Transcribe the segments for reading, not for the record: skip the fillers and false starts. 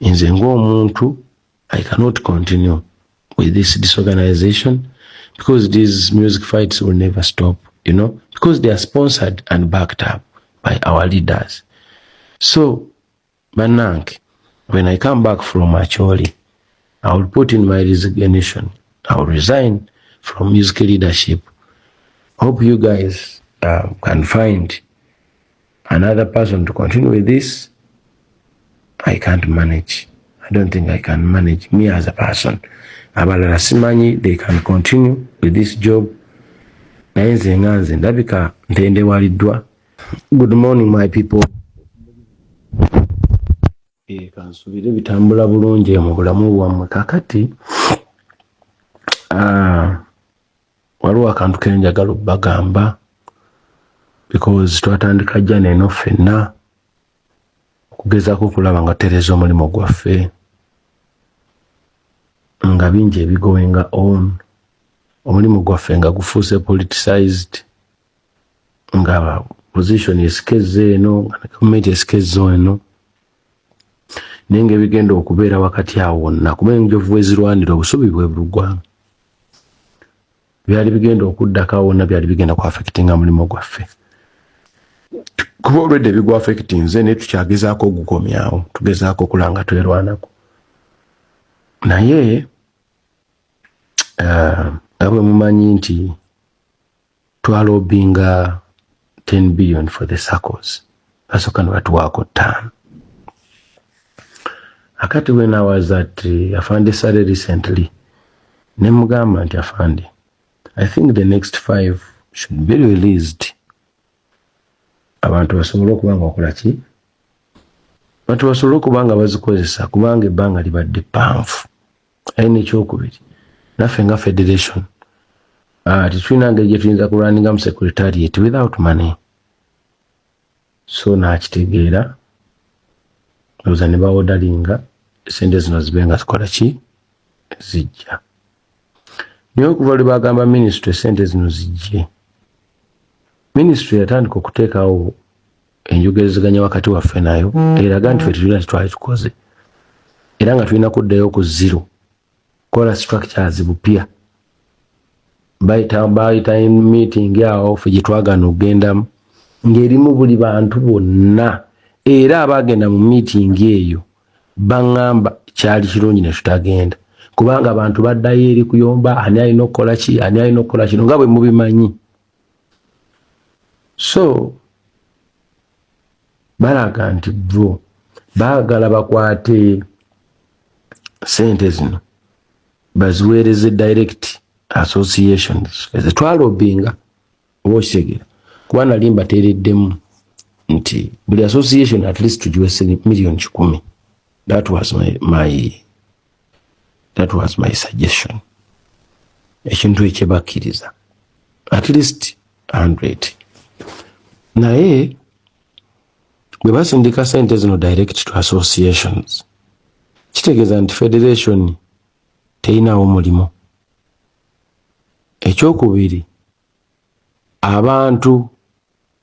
Nze ng'omuntu, I cannot continue with this disorganization because these music fights will never stop, you know, because they are sponsored and backed up by our leaders. So, Bananke, when I come back from Acholi, I will put in my resignation. I will resign from music leadership. Hope you guys can find another person to continue with this. I can't manage. I don't think I can manage me as a person. Abalala simanyi, they can continue with this job. Naenze nganze ndabika ntende waliddwa. Good morning my people. Kansubire bitambula bulungi mu bulamu bwammwe kakati. Waliwo akantu ke njagala okubagamba because twatandika jana eno ffenna okugezaako okulaba nga tereza omulimu gwaffe nga bingi ebigowenga on, omulimu gwaffe nga gufuuse politicized, nga position esikeze eno, nga gavumenti esikeze eno, naye ng'ebigenda okubeera wakati awo wonna kuba enjovu ezirwanira obusubi bwe bulugwa byali bigenda okuddako awo wonna byali bigenda ku affectinga mulimu gwaffe. Kuba olwedde bigwa affecting nze naye tukyagezaako ogukomyawo, tugezaako okulaba nga twerwanako. Naye nga bwe mumanyi nti twalobinga 10 billion for the circles, basooka ne batuwaako 5. Akati when I was at Afande Sare recently, ne mugamba nti Afande, I think the next 5 should be released. Abantu basobola okuba nga bakola ki? Abantu basobola okuba nga bazikozesa kubanga ebbanga libadde ppanvu. Aye n'ekyokubiri, naffe nga federation tetulina ngeri gye tuyinza kulwaninga mu secretariat without money. So nakitegeera ndowooza ne bawodalinga sente zino zibe nga zikola ki? Zijja. Naye okuva lwe bagamba ministry sente zino zijje, ministry yatandika okuteekawo enjogezeganya wakati waffe nayo eraga nti ffe tetulina kitwali tukoze era nga tulina kuddayo ku zero, kola structures bupya. Bayita meeting awo ffe gye twagaana okugendamu ng'erimu buli bantu bonna, era abagenda mu meeting eyo baŋŋamba kyali kirungi ne tutagenda kubanga abantu baddayo eri kuyomba ani alina okukola ki, ani alina okukola kino nga bwe mubimanyi. So balaga nti bo baagala bakwate sente zino baziweereze direct associations twalobinga oba okitegera kuba nali mbateereddemu nti buli association at least tugiwe million 10. That was my suggestion. Ekintu ekyebakkiriza at least 100. Naye bwe basindika sente zino direct to associations kitegeeza nti federation teyinawo mulimu. Ekyokubiri, abantu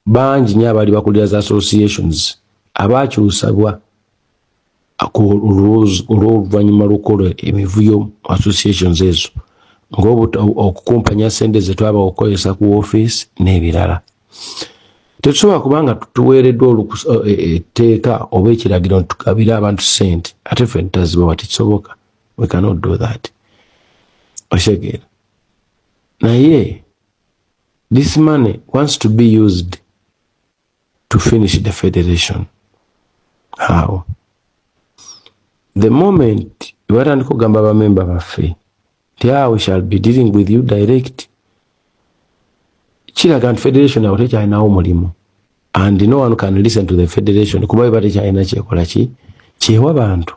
bangi nnyo abali bakulira za associations abaakyusabwa olw'oluvannyuma lw'okukola emivuyo associations ezo ng'okukumpanya sente ze twaba okukozesa ku office n'ebirala. Tetusobola kubanga tuweereddwa etteeka oba ekiragiro nti tugabire abantu sente ate ffe tutazibawa, tekisoboka. We cannot do that. Otegeera. Naye this money wants to be used to finish the federation. How? The moment batandika okugamba abamemba baffe nti we shall be dealing with you direct, kiraga nti federation awo tekyalinawo mulimu, and no one can listen to the federation kuba beba tekyalina kyekola ki kyewa bantu.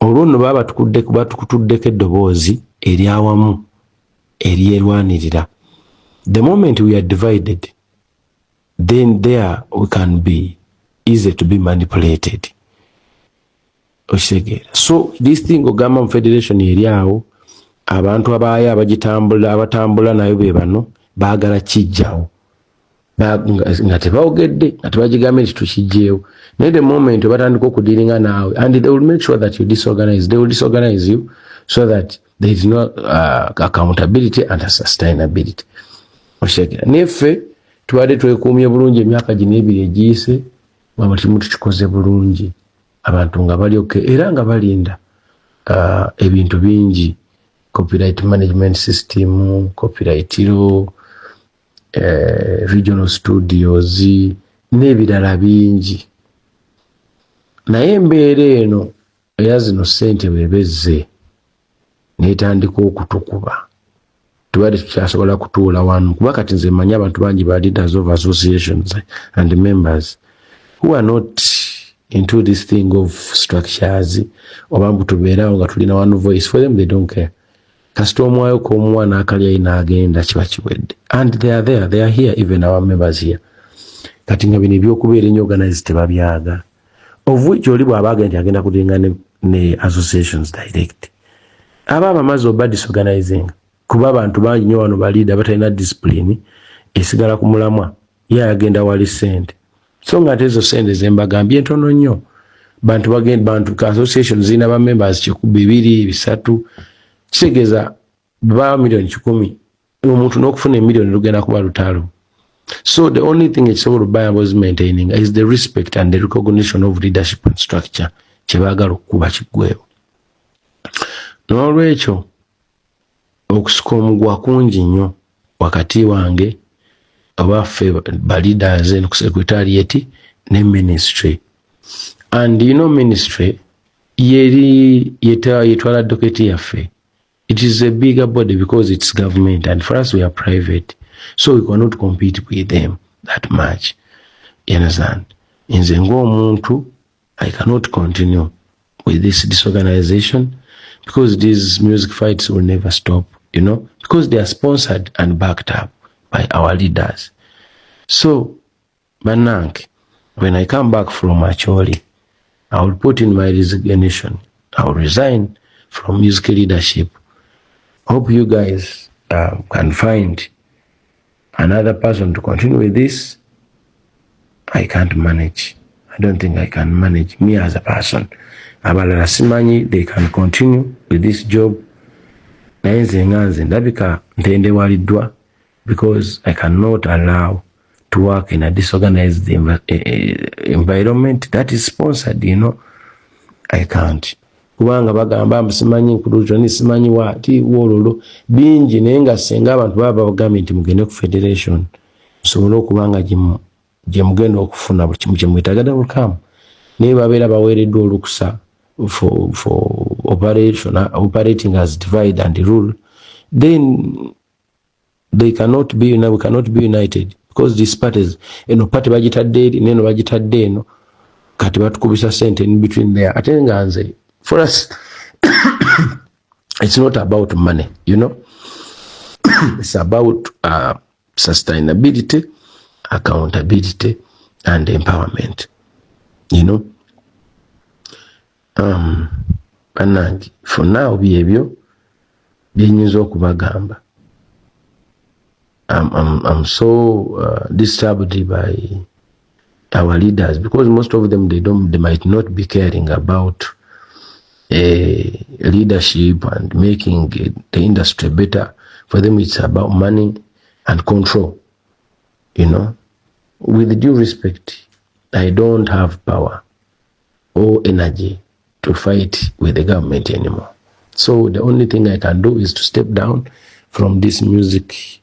Olwo nno baba batukutuddeko eddoboozi eryawamu eryerwanirira. The moment we are divided, then there we can be easy to be manipulated. So this thing ogamba mu federation eryawo abantu abaya abatambula nayo be bano baagala kijjawo. nga tebawogedde nga tebagigambe nti tukijjeewo naye the moment batandika okudiringa naawe and they will make sure that you disorganize, they will disorganize you so that there is no accountability and sustainability. Oshekera neffe tubadde twekuumye bulungi emyaka gino ebiri egiyise buli kimu tukikoze bulungi abantu nga balyoke era nga balinda ebintu bingi, copyright management system, copyright law, regional studios n'ebirala bingi. Naye embeera eno eya zino ssente bwebezze n'etandika okutukuba tubadde tukyasobola kutuula wano kuba kati nze mmanyi abantu bangi ba leaders of associations and members who are not into this thing of structures oba mbu tubeerawo nga tulina one voice. For them they don't care. Kasita omwayo k'omwana akalya inaagenda kiba kiwedde and they are there, they are here, even our members here. Kati nga bino ebyokubeera ennyo organized tebabyaga, of which oli bw'aba agenda kulinga ne associations direct aba bamaze oba disorganizing kuba abantu bangi nnyo wano baliida batalina discipline esigala ku mulamwa ye agenda wali ssente so nga ate ezo ssente zembagambye ntono nnyo. Bantu ka association zirina ba members 100, 200, 300 kitegeeza ba milioni 10 omuntu n'okufuna emiliyoni lugenda kuba lutalo. So the only thing ekisobola Obama was maintaining is the respect and the recognition of leadership and structure kyebaagala okukuba kiggweewo. N'olwekyo okusika omugwa kungi nnyo wakati wange abaffe ba leaders ku secretariat ne ministry. And you know ministry yeri yetwala doketi yaffe. It is a bigger body because it's government and for us we are private. So we cannot compete with them that much. You understand? Nze ng'omuntu I cannot continue with this disorganization because these music fights will never stop, you know, because they are sponsored and backed up by our leaders. So, Banank, when I come back from Acholi, I will put in my resignation. I will resign from music leadership. Hope you guys can find another person to continue with this. I can't manage. I don't think I can manage me as a person. Abalala simanyi they can continue with this job. Naye nze nga nze ndabika ntendewaliddwa because I cannot allow to work in a disorganized environment that is sponsored, you know. I can't. Kubanga bagamba simanyi nkulujo simanyi wati wololo bingi naye nga senga abantu baba bagambye nti mugende ku federation sobola okubanga gye mugenda okufuna buli kimu kye mwetagada bukamu naye babeera baweereddwa olukusa for operating as divide and rule, then they cannot be, we cannot be united because these parties, party bagitadde eri neno bagitadde eno kati batukubisa sente in between there. Ate nga nze for us it's not about money, you know. It's about sustainability, accountability and empowerment, you know. And for now byebyo byenyinza okubagamba. I'm so disturbed by our leaders because most of them they might not be caring about leadership and making the industry better. For them it's about money and control, you know. With due respect, I don't have power or energy to fight with the government anymore. So the only thing I can do is to step down from this music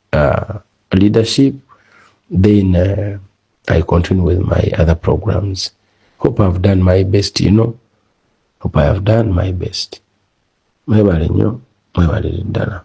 leadership. Then I continue with my other programs. Hope I've done my best, you know. Hope I have done my best. Mwebale nnyo, mwebale ddala.